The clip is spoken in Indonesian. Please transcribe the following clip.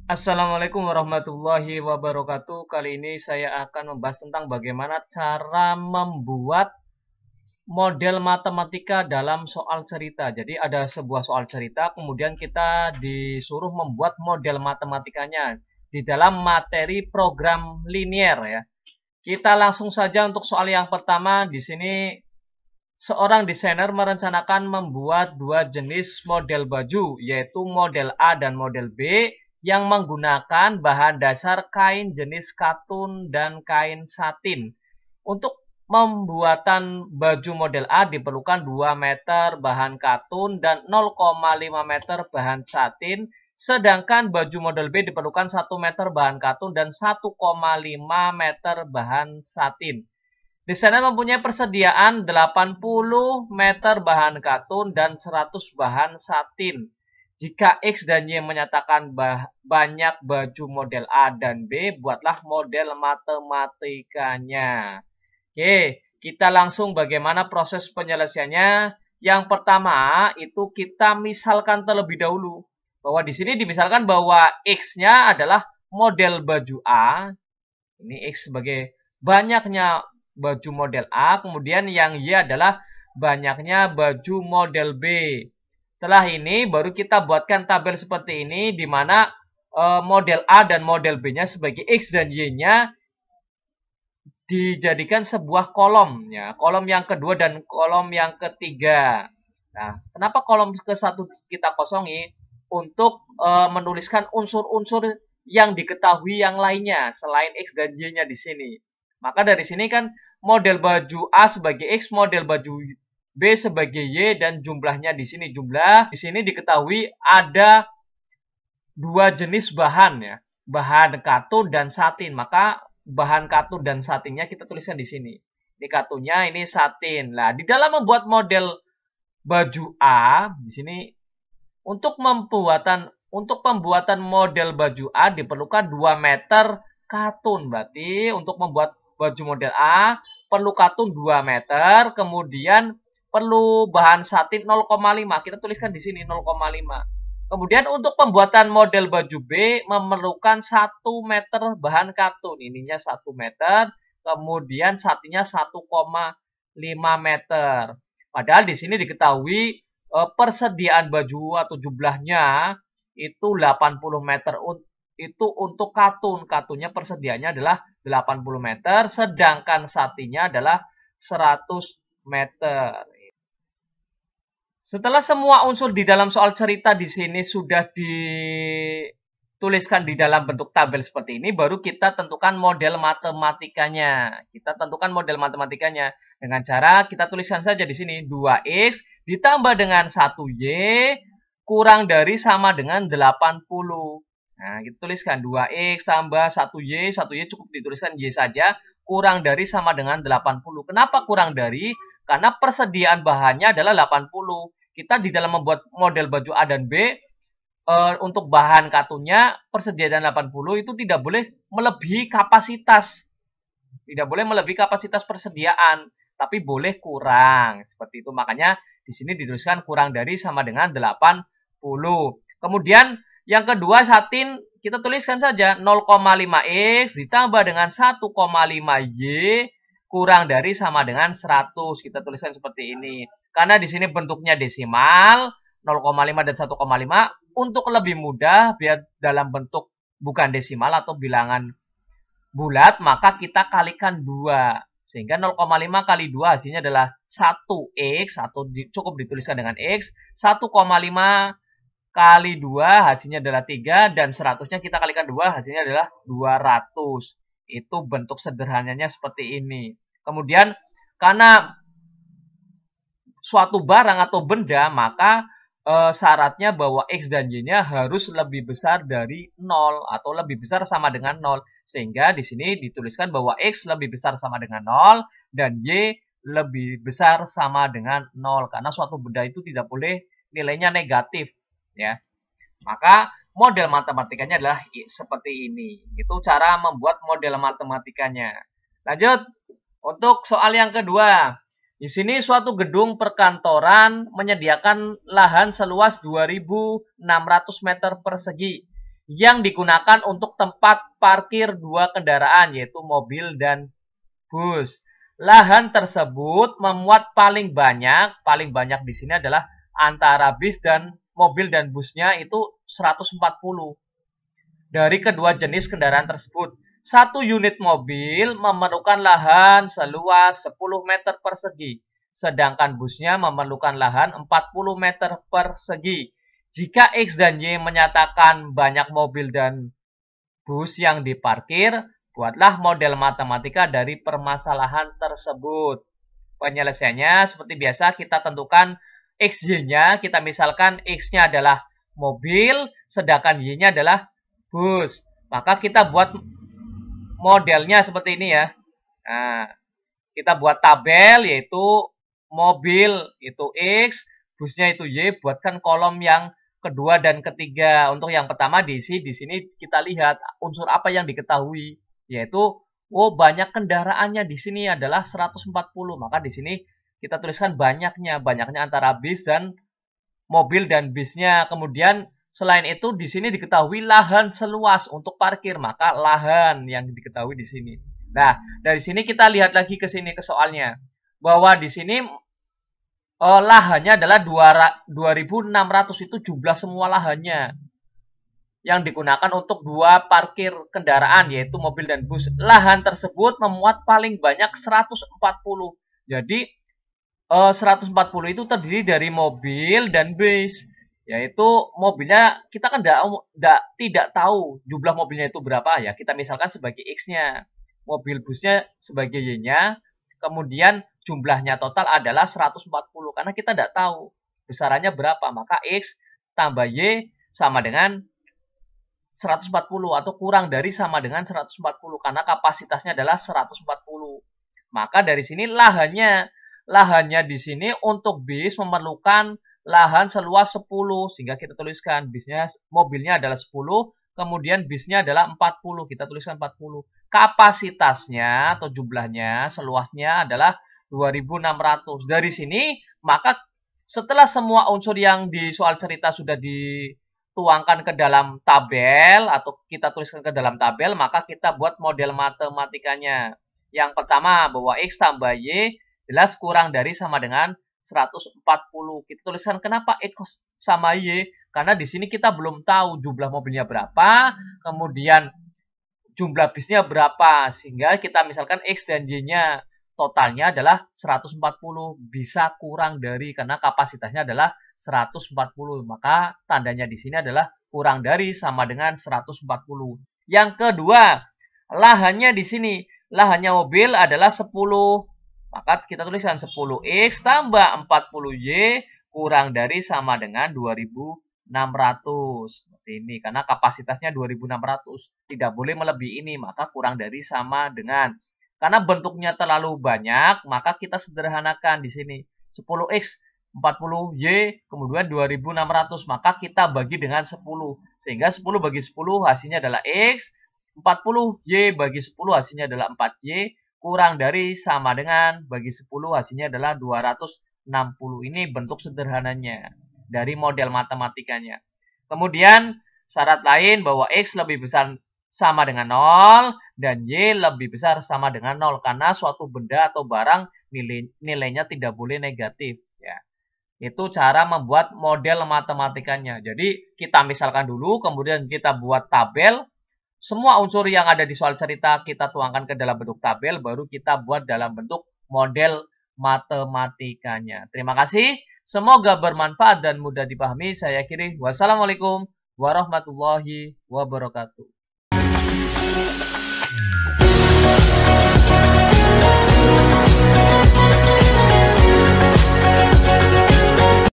Assalamualaikum warahmatullahi wabarakatuh. Kali ini saya akan membahas tentang bagaimana cara membuat model matematika dalam soal cerita. Jadi ada sebuah soal cerita, kemudian kita disuruh membuat model matematikanya di dalam materi program linier ya. Kita langsung saja untuk soal yang pertama. Di sini seorang desainer merencanakan membuat dua jenis model baju, yaitu model A dan model B, yang menggunakan bahan dasar kain jenis katun dan kain satin. Untuk pembuatan baju model A diperlukan 2 meter bahan katun dan 0,5 meter bahan satin, sedangkan baju model B diperlukan 1 meter bahan katun dan 1,5 meter bahan satin. Di sana mempunyai persediaan 80 meter bahan katun dan 100 bahan satin. Jika X dan Y menyatakan banyak baju model A dan B, buatlah model matematikanya. Oke, kita langsung bagaimana proses penyelesaiannya. Yang pertama itu kita misalkan terlebih dahulu. Bahwa di sini dimisalkan bahwa X-nya adalah model baju A. Ini X sebagai banyaknya baju model A, kemudian yang Y adalah banyaknya baju model B. Setelah ini baru kita buatkan tabel seperti ini, di mana model A dan model B-nya sebagai X dan Y-nya dijadikan sebuah kolom, ya, kolom yang kedua dan kolom yang ketiga. Nah, kenapa kolom ke-1 kita kosongi? Untuk menuliskan unsur-unsur yang diketahui yang lainnya selain X dan Y-nya di sini. Maka dari sini kan model baju A sebagai X, model baju B sebagai Y, dan jumlahnya di sini di sini diketahui ada dua jenis bahan ya, bahan katun dan satin. Maka bahan katun dan satinnya kita tuliskan di sini. Ini katunnya, ini satin. Nah, di dalam membuat model baju A di sini untuk pembuatan model baju A diperlukan 2 meter katun. Berarti untuk membuat baju model A perlu katun 2 meter, kemudian perlu bahan satin 0,5. Kita tuliskan di sini 0,5. Kemudian untuk pembuatan model baju B memerlukan 1 meter bahan katun. Ininya 1 meter, kemudian satinnya 1,5 meter. Padahal di sini diketahui persediaan baju atau jumlahnya itu 80 meter itu untuk katun. Katunnya persediaannya adalah 80 meter, sedangkan satinnya adalah 100 meter. Setelah semua unsur di dalam soal cerita di sini sudah dituliskan di dalam bentuk tabel seperti ini, baru kita tentukan model matematikanya. Kita tentukan model matematikanya dengan cara kita tuliskan saja di sini 2X ditambah dengan 1Y kurang dari sama dengan 80. Nah, kita tuliskan 2X tambah 1Y cukup dituliskan Y saja, kurang dari sama dengan 80. Kenapa kurang dari? Karena persediaan bahannya adalah 80. Kita di dalam membuat model baju A dan B, untuk bahan katunnya persediaan 80 itu tidak boleh melebihi kapasitas. Tidak boleh melebihi kapasitas persediaan, tapi boleh kurang. Seperti itu. Makanya di sini dituliskan kurang dari sama dengan 80. Kemudian yang kedua satin kita tuliskan saja 0,5X ditambah dengan 1,5Y kurang dari sama dengan 100. Kita tuliskan seperti ini. Karena di sini bentuknya desimal 0,5 dan 1,5, untuk lebih mudah biar dalam bentuk bukan desimal atau bilangan bulat, maka kita kalikan 2. Sehingga 0,5 kali 2 hasilnya adalah 1X, atau cukup dituliskan dengan X. 1,5 kali 2 hasilnya adalah 3, dan 100-nya kita kalikan 2 hasilnya adalah 200. Itu bentuk sederhananya seperti ini. Kemudian karena suatu barang atau benda, maka syaratnya bahwa X dan Y-nya harus lebih besar dari 0 atau lebih besar sama dengan 0. Sehingga di sini dituliskan bahwa X lebih besar sama dengan 0 dan Y lebih besar sama dengan 0. Karena suatu benda itu tidak boleh nilainya negatif, ya. Maka model matematikanya adalah seperti ini. Itu cara membuat model matematikanya. Lanjut untuk soal yang kedua. Di sini suatu gedung perkantoran menyediakan lahan seluas 2.600 meter persegi. yang digunakan untuk tempat parkir dua kendaraan, yaitu mobil dan bus. Lahan tersebut memuat paling banyak di sini adalah antara bis dan mobil dan busnya itu 140 dari kedua jenis kendaraan tersebut. Satu unit mobil memerlukan lahan seluas 10 meter persegi, sedangkan busnya memerlukan lahan 40 meter persegi. Jika X dan Y menyatakan banyak mobil dan bus yang diparkir, buatlah model matematika dari permasalahan tersebut. Penyelesaiannya seperti biasa kita tentukan XY-nya, kita misalkan X-nya adalah mobil, sedangkan Y-nya adalah bus. Maka kita buat modelnya seperti ini ya. Nah, kita buat tabel yaitu mobil itu X, busnya itu Y, buatkan kolom yang kedua dan ketiga. Untuk yang pertama diisi di sini kita lihat unsur apa yang diketahui, yaitu banyak kendaraannya di sini adalah 140. Maka di sini kita tuliskan banyaknya antara bis dan mobil dan bisnya. Kemudian selain itu di sini diketahui lahan seluas untuk parkir, maka lahan yang diketahui di sini. Nah, dari sini kita lihat lagi ke sini ke soalnya, bahwa di sini lahannya adalah 2.600, itu jumlah semua lahannya yang digunakan untuk dua parkir kendaraan, yaitu mobil dan bus. Lahan tersebut memuat paling banyak 140. Jadi 140 itu terdiri dari mobil dan bis. Yaitu mobilnya kita kan tidak tahu jumlah mobilnya itu berapa ya. Kita misalkan sebagai X-nya, mobil busnya sebagai Y-nya, kemudian jumlahnya total adalah 140 karena kita tidak tahu besarannya berapa. Maka X tambah Y sama dengan 140 atau kurang dari sama dengan 140 karena kapasitasnya adalah 140. Maka dari sini lahannya di sini untuk bis memerlukan lahan seluas 10, sehingga kita tuliskan mobilnya adalah 10, kemudian bisnya adalah 40, kita tuliskan 40. Kapasitasnya atau jumlahnya seluasnya adalah 2.600. Dari sini maka setelah semua unsur yang di soal cerita sudah dituangkan ke dalam tabel atau kita tuliskan ke dalam tabel, maka kita buat model matematikanya. Yang pertama bahwa X tambah Y jelas kurang dari sama dengan 140. Kita tuliskan kenapa X sama Y, karena di sini kita belum tahu jumlah mobilnya berapa, kemudian jumlah bisnya berapa, sehingga kita misalkan X dan Y-nya totalnya adalah 140, bisa kurang dari karena kapasitasnya adalah 140, maka tandanya di sini adalah kurang dari sama dengan 140. Yang kedua, lahannya di sini, lahannya mobil adalah 10. Maka kita tuliskan 10X tambah 40Y kurang dari sama dengan 2.600. Seperti ini. Karena kapasitasnya 2.600. Tidak boleh melebihi ini. Maka kurang dari sama dengan. Karena bentuknya terlalu banyak, maka kita sederhanakan di sini. 10X, 40Y, kemudian 2.600. Maka kita bagi dengan 10. Sehingga 10 bagi 10 hasilnya adalah X. 40Y bagi 10 hasilnya adalah 4Y. Kurang dari sama dengan bagi 10 hasilnya adalah 260. Ini bentuk sederhananya dari model matematikanya. Kemudian syarat lain bahwa X lebih besar sama dengan 0 dan Y lebih besar sama dengan 0 karena suatu benda atau barang nilainya tidak boleh negatif ya. Itu cara membuat model matematikanya. Jadi kita misalkan dulu, kemudian kita buat tabel. Semua unsur yang ada di soal cerita kita tuangkan ke dalam bentuk tabel, baru kita buat dalam bentuk model matematikanya. Terima kasih, semoga bermanfaat dan mudah dipahami. Saya akhiri, wassalamualaikum warahmatullahi wabarakatuh.